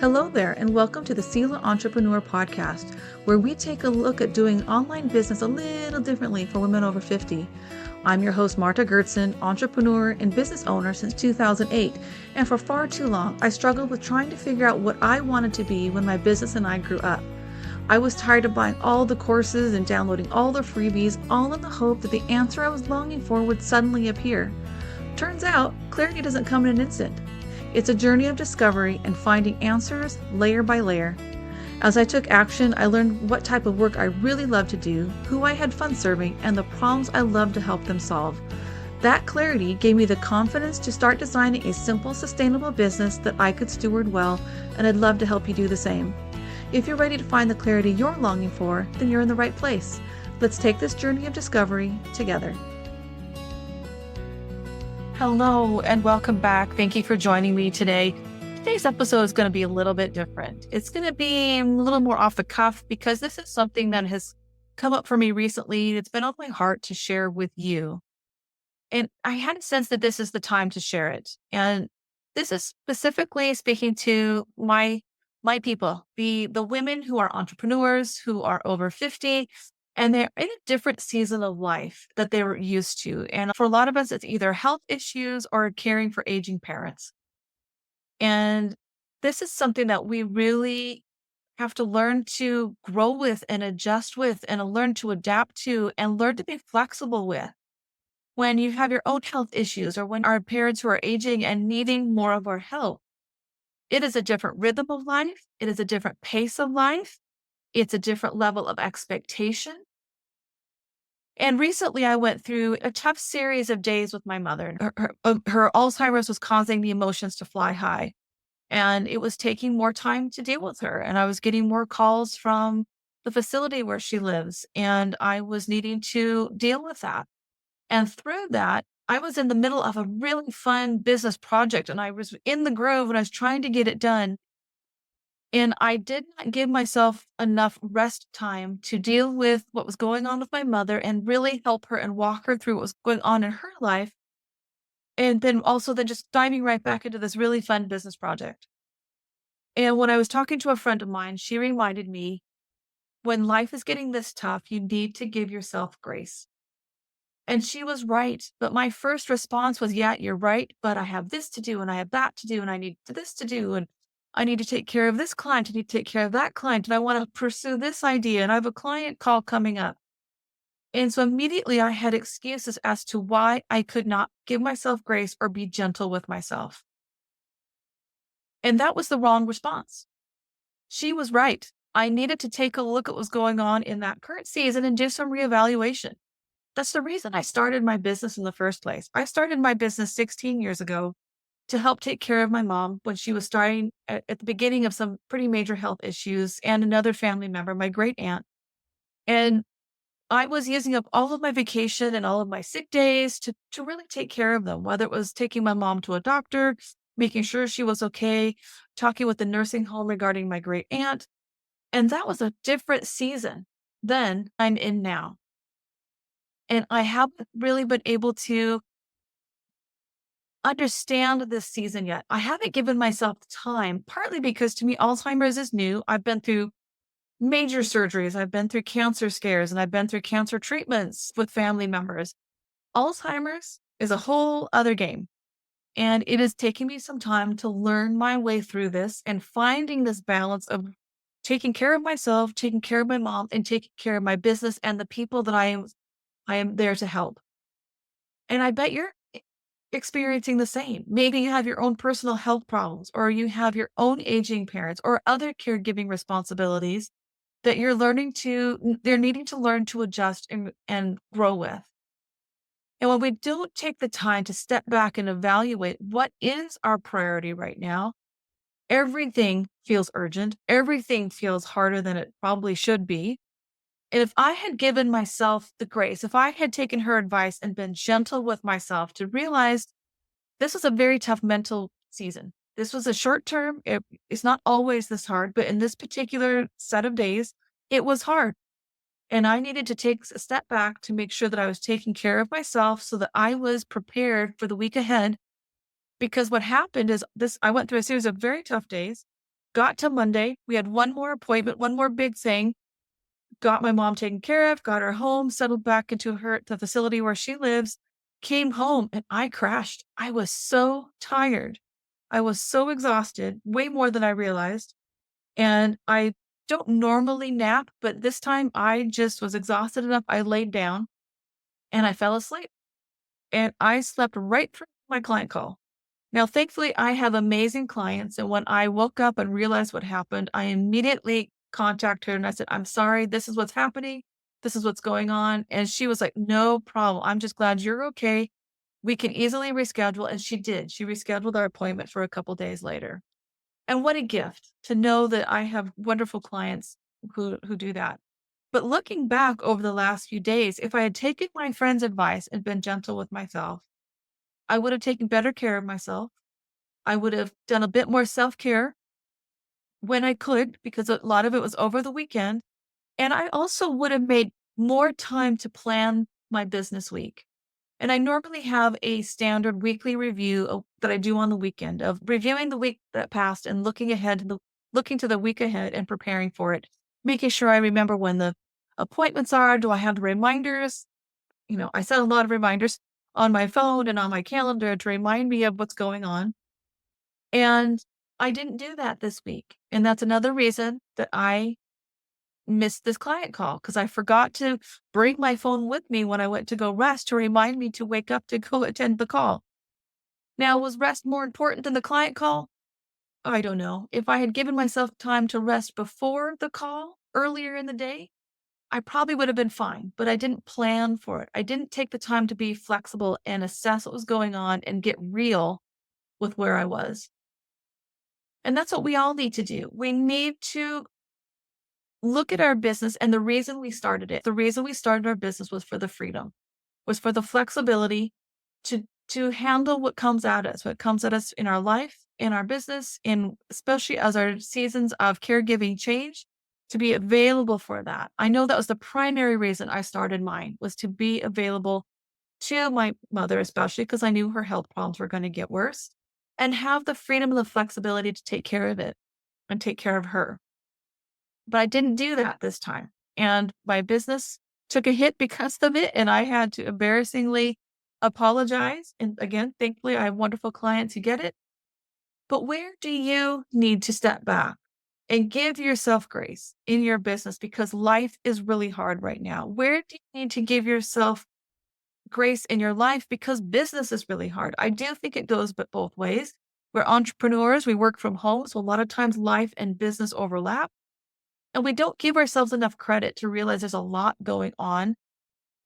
Hello there, and welcome to the Sela Entrepreneur Podcast, where we take a look at doing online business a little differently for women over 50. I'm your host, Marta Gertson, entrepreneur and business owner since 2008, and for far too long, I struggled with trying to figure out what I wanted to be when my business and I grew up. I was tired of buying all the courses and downloading all the freebies, all in the hope that the answer I was longing for would suddenly appear. Turns out, clarity doesn't come in an instant. It's a journey of discovery and finding answers layer by layer. As I took action, I learned what type of work I really loved to do, who I had fun serving, and the problems I loved to help them solve. That clarity gave me the confidence to start designing a simple, sustainable business that I could steward well, and I'd love to help you do the same. If you're ready to find the clarity you're longing for, then you're in the right place. Let's take this journey of discovery together. Hello and welcome back. Thank you for joining me today. Today's episode is going to be a little bit different. It's going to be a little more off the cuff because this is something that has come up for me recently. It's been on my heart to share with you. And I had a sense that this is the time to share it. And this is specifically speaking to my people, the women who are entrepreneurs, who are over 50, and they're in a different season of life that they were used to. And for a lot of us, it's either health issues or caring for aging parents. And this is something that we really have to learn to grow with and adjust with and learn to adapt to and learn to be flexible with. When you have your own health issues or when our parents who are aging and needing more of our help, it is a different rhythm of life. It is a different pace of life. It's a different level of expectation. And recently I went through a tough series of days with my mother. Her Alzheimer's was causing the emotions to fly high. And it was taking more time to deal with her. And I was getting more calls from the facility where she lives. And I was needing to deal with that. And through that, I was in the middle of a really fun business project. And I was in the groove and I was trying to get it done. And I did not give myself enough rest time to deal with what was going on with my mother and really help her and walk her through what was going on in her life. And then also then just diving right back into this really fun business project. And when I was talking to a friend of mine, she reminded me, when life is getting this tough, you need to give yourself grace. And she was right. But my first response was, yeah, you're right. But I have this to do and I have that to do and I need this to do. And I need to take care of this client. I need to take care of that client. And I want to pursue this idea. And I have a client call coming up. And so immediately I had excuses as to why I could not give myself grace or be gentle with myself. And that was the wrong response. She was right. I needed to take a look at what was going on in that current season and do some reevaluation. That's the reason I started my business in the first place. I started my business 16 years ago to help take care of my mom when she was starting at the beginning of some pretty major health issues and another family member, my great aunt. And I was using up all of my vacation and all of my sick days to really take care of them, whether it was taking my mom to a doctor, making sure she was okay, talking with the nursing home regarding my great aunt. And that was a different season than I'm in now. And I haven't really been able to understand this season yet. I haven't given myself time, partly because to me, Alzheimer's is new. I've been through major surgeries, I've been through cancer scares, and I've been through cancer treatments with family members. Alzheimer's is a whole other game. And it is taking me some time to learn my way through this and finding this balance of taking care of myself, taking care of my mom, and taking care of my business and the people that I am there to help. And I bet you're experiencing the same. Maybe you have your own personal health problems, or you have your own aging parents or other caregiving responsibilities that they're needing to learn to adjust and grow with. And when we don't take the time to step back and evaluate what is our priority right now, everything feels urgent. Everything feels harder than it probably should be. And if I had given myself the grace, if I had taken her advice and been gentle with myself to realize this was a very tough mental season. This was a short term. It's not always this hard, but in this particular set of days, it was hard. And I needed to take a step back to make sure that I was taking care of myself so that I was prepared for the week ahead. Because what happened is I went through a series of very tough days. Got to Monday. We had one more appointment, one more big thing. Got my mom taken care of, got her home, settled back into the facility where she lives, came home and I crashed. I was so tired. I was so exhausted, way more than I realized. And I don't normally nap, but this time I just was exhausted enough. I laid down and I fell asleep and I slept right through my client call. Now, thankfully, I have amazing clients. And when I woke up and realized what happened, I immediately contacted her and I said, I'm sorry, this is what's happening. This is what's going on. And she was like, no problem. I'm just glad you're okay. We can easily reschedule. And she did. She rescheduled our appointment for a couple days later. And what a gift to know that I have wonderful clients who do that. But looking back over the last few days, if I had taken my friend's advice and been gentle with myself, I would have taken better care of myself. I would have done a bit more self-care when I could, because a lot of it was over the weekend. And I also would have made more time to plan my business week. And I normally have a standard weekly review that I do on the weekend of reviewing the week that passed and looking to the week ahead and preparing for it, making sure I remember when the appointments are. Do I have the reminders? I set a lot of reminders on my phone and on my calendar to remind me of what's going on. And I didn't do that this week. And that's another reason that I missed this client call because I forgot to bring my phone with me when I went to go rest to remind me to wake up to go attend the call. Now, was rest more important than the client call? I don't know. If I had given myself time to rest before the call earlier in the day, I probably would have been fine, but I didn't plan for it. I didn't take the time to be flexible and assess what was going on and get real with where I was. And that's what we all need to do. We need to look at our business and the reason we started it. The reason we started our business was for the freedom, was for the flexibility to handle what comes at us, what comes at us in our life, in our business, in especially as our seasons of caregiving change, to be available for that. I know that was the primary reason I started mine, was to be available to my mother, especially because I knew her health problems were going to get worse, and have the freedom and the flexibility to take care of it and take care of her. But I didn't do that this time. And my business took a hit because of it. And I had to embarrassingly apologize. And again, thankfully, I have wonderful clients who get it. But where do you need to step back and give yourself grace in your business? Because life is really hard right now. Where do you need to give yourself grace in your life? Because business is really hard. I do think it goes but both ways. We're entrepreneurs, we work from home. So a lot of times life and business overlap. And we don't give ourselves enough credit to realize there's a lot going on.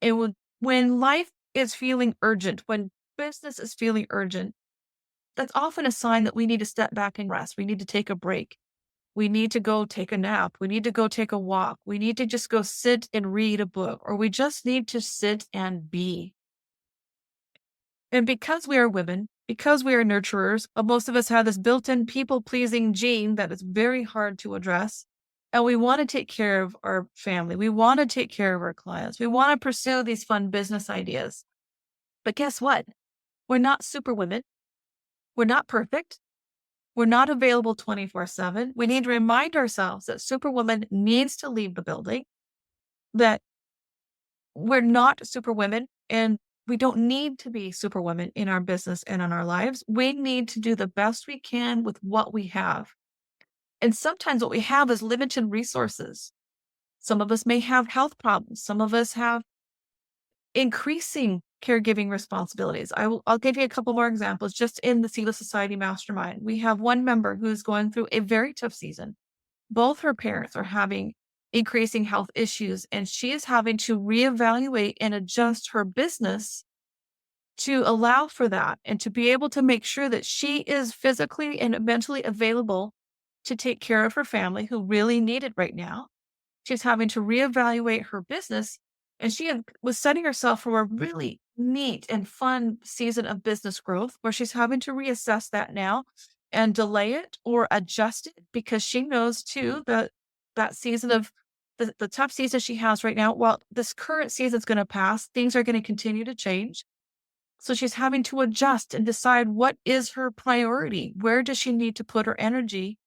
And when life is feeling urgent, when business is feeling urgent, that's often a sign that we need to step back and rest. We need to take a break. We need to go take a nap. We need to go take a walk. We need to just go sit and read a book, or we just need to sit and be. And because we are women, because we are nurturers, most of us have this built-in people-pleasing gene that is very hard to address. And we want to take care of our family. We want to take care of our clients. We want to pursue these fun business ideas. But guess what? We're not superwomen. We're not perfect. We're not available 24/7. We need to remind ourselves that superwoman needs to leave the building, that we're not superwomen and we don't need to be superwomen in our business and in our lives. We need to do the best we can with what we have. And sometimes what we have is limited resources. Some of us may have health problems. Some of us have increasing caregiving responsibilities. I'll give you a couple more examples. Just in the Seedless Society Mastermind, we have one member who's going through a very tough season. Both her parents are having increasing health issues, and she is having to reevaluate and adjust her business to allow for that and to be able to make sure that she is physically and mentally available to take care of her family who really need it right now. She's having to reevaluate her business, and was setting herself for a really neat and fun season of business growth where she's having to reassess that now and delay it or adjust it because she knows too that that season of the tough season she has right now, while this current season is going to pass, things are going to continue to change. So she's having to adjust and decide what is her priority. Where does she need to put her energy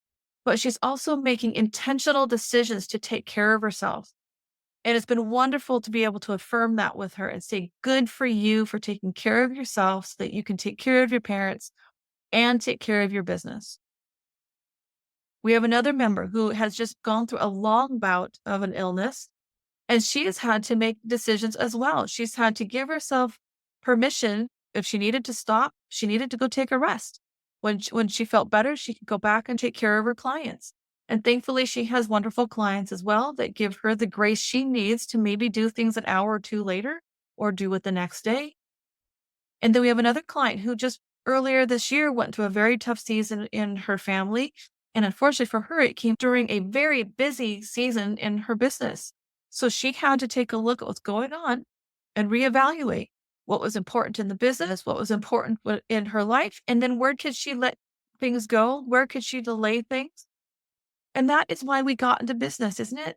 but she's also making intentional decisions to take care of herself. And it's been wonderful to be able to affirm that with her and say, good for you for taking care of yourself so that you can take care of your parents and take care of your business. We have another member who has just gone through a long bout of an illness, and she has had to make decisions as well. She's had to give herself permission. If she needed to stop, she needed to go take a rest. When she felt better, she could go back and take care of her clients. And thankfully, she has wonderful clients as well that give her the grace she needs to maybe do things an hour or two later or do it the next day. And then we have another client who just earlier this year went through a very tough season in her family. And unfortunately for her, it came during a very busy season in her business. So she had to take a look at what's going on and reevaluate what was important in the business, what was important in her life, and then where could she let things go? Where could she delay things? And that is why we got into business, isn't it?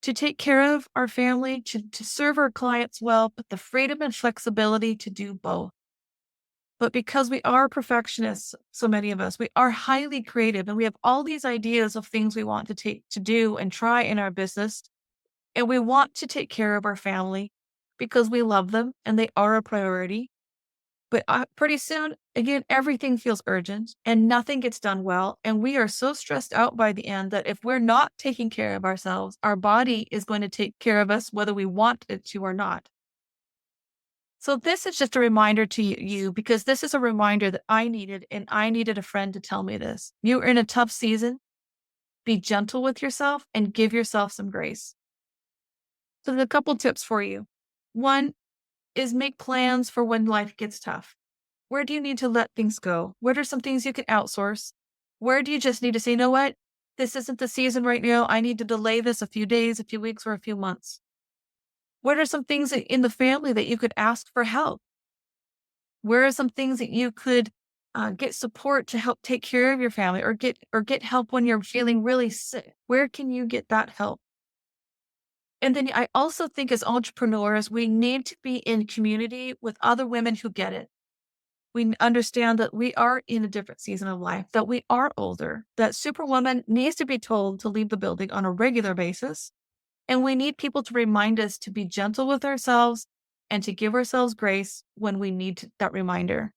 To take care of our family, to serve our clients well, but the freedom and flexibility to do both. But because we are perfectionists, so many of us, we are highly creative and we have all these ideas of things we want to do and try in our business. And we want to take care of our family because we love them and they are a priority. But pretty soon, again, everything feels urgent and nothing gets done well. And we are so stressed out by the end that if we're not taking care of ourselves, our body is going to take care of us, whether we want it to or not. So this is just a reminder to you because this is a reminder that I needed, and I needed a friend to tell me this. You're in a tough season. Be gentle with yourself and give yourself some grace. So there's a couple tips for you. One is make plans for when life gets tough. Where do you need to let things go? What are some things you can outsource? Where do you just need to say, you know what? This isn't the season right now. I need to delay this a few days, a few weeks, or a few months. What are some things in the family that you could ask for help? Where are some things that you could get support to help take care of your family, or get help when you're feeling really sick? Where can you get that help? And then I also think as entrepreneurs, we need to be in community with other women who get it. We understand that we are in a different season of life, that we are older, that Superwoman needs to be told to leave the building on a regular basis. And we need people to remind us to be gentle with ourselves and to give ourselves grace when we need that reminder.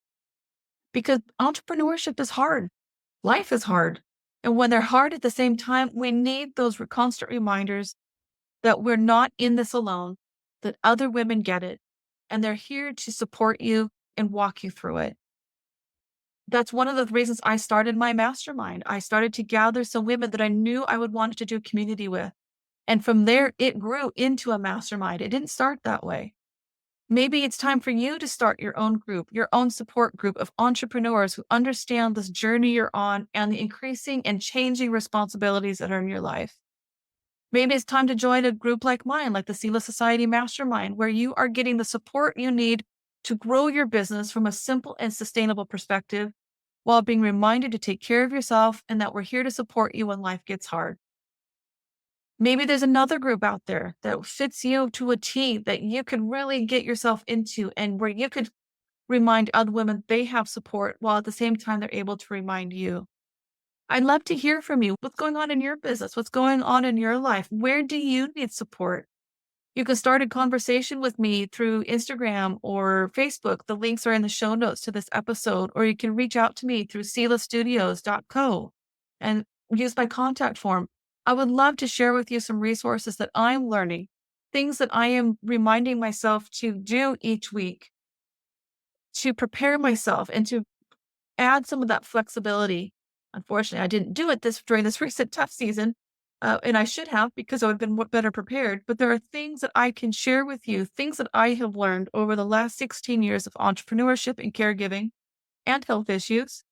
Because entrepreneurship is hard. Life is hard. And when they're hard at the same time, we need those constant reminders that we're not in this alone, that other women get it, and they're here to support you and walk you through it. That's one of the reasons I started my mastermind. I started to gather some women that I knew I would want to do community with. And from there, it grew into a mastermind. It didn't start that way. Maybe it's time for you to start your own group, your own support group of entrepreneurs who understand this journey you're on and the increasing and changing responsibilities that are in your life. Maybe it's time to join a group like mine, like the Sela Society Mastermind, where you are getting the support you need to grow your business from a simple and sustainable perspective while being reminded to take care of yourself and that we're here to support you when life gets hard. Maybe there's another group out there that fits you to a T that you can really get yourself into and where you could remind other women they have support while at the same time they're able to remind you. I'd love to hear from you. What's going on in your business? What's going on in your life? Where do you need support? You can start a conversation with me through Instagram or Facebook. The links are in the show notes to this episode, or you can reach out to me through selastudios.co and use my contact form. I would love to share with you some resources that I'm learning, things that I am reminding myself to do each week to prepare myself and to add some of that flexibility. Unfortunately, I didn't do it during this recent tough season, and I should have because I would have been better prepared. But there are things that I can share with you, things that I have learned over the last 16 years of entrepreneurship and caregiving and health issues.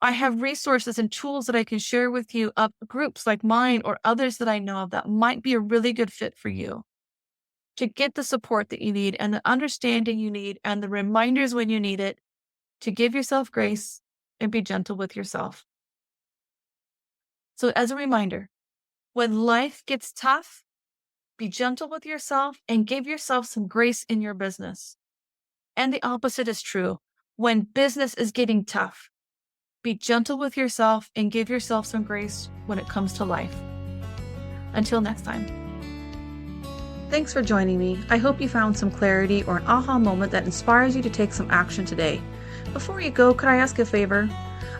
I have resources and tools that I can share with you of groups like mine or others that I know of that might be a really good fit for you to get the support that you need and the understanding you need and the reminders when you need it to give yourself grace and be gentle with yourself. So, as a reminder, when life gets tough, be gentle with yourself and give yourself some grace in your business. And the opposite is true. When business is getting tough, Be gentle with yourself and give yourself some grace when it comes to life. Until next time. Thanks for joining me. I hope you found some clarity or an aha moment that inspires you to take some action today. Before you go, could I ask a favor?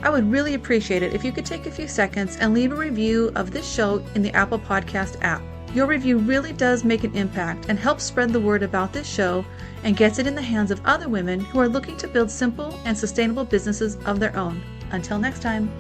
I would really appreciate it if you could take a few seconds and leave a review of this show in the Apple Podcast app. Your review really does make an impact and helps spread the word about this show and gets it in the hands of other women who are looking to build simple and sustainable businesses of their own. Until next time.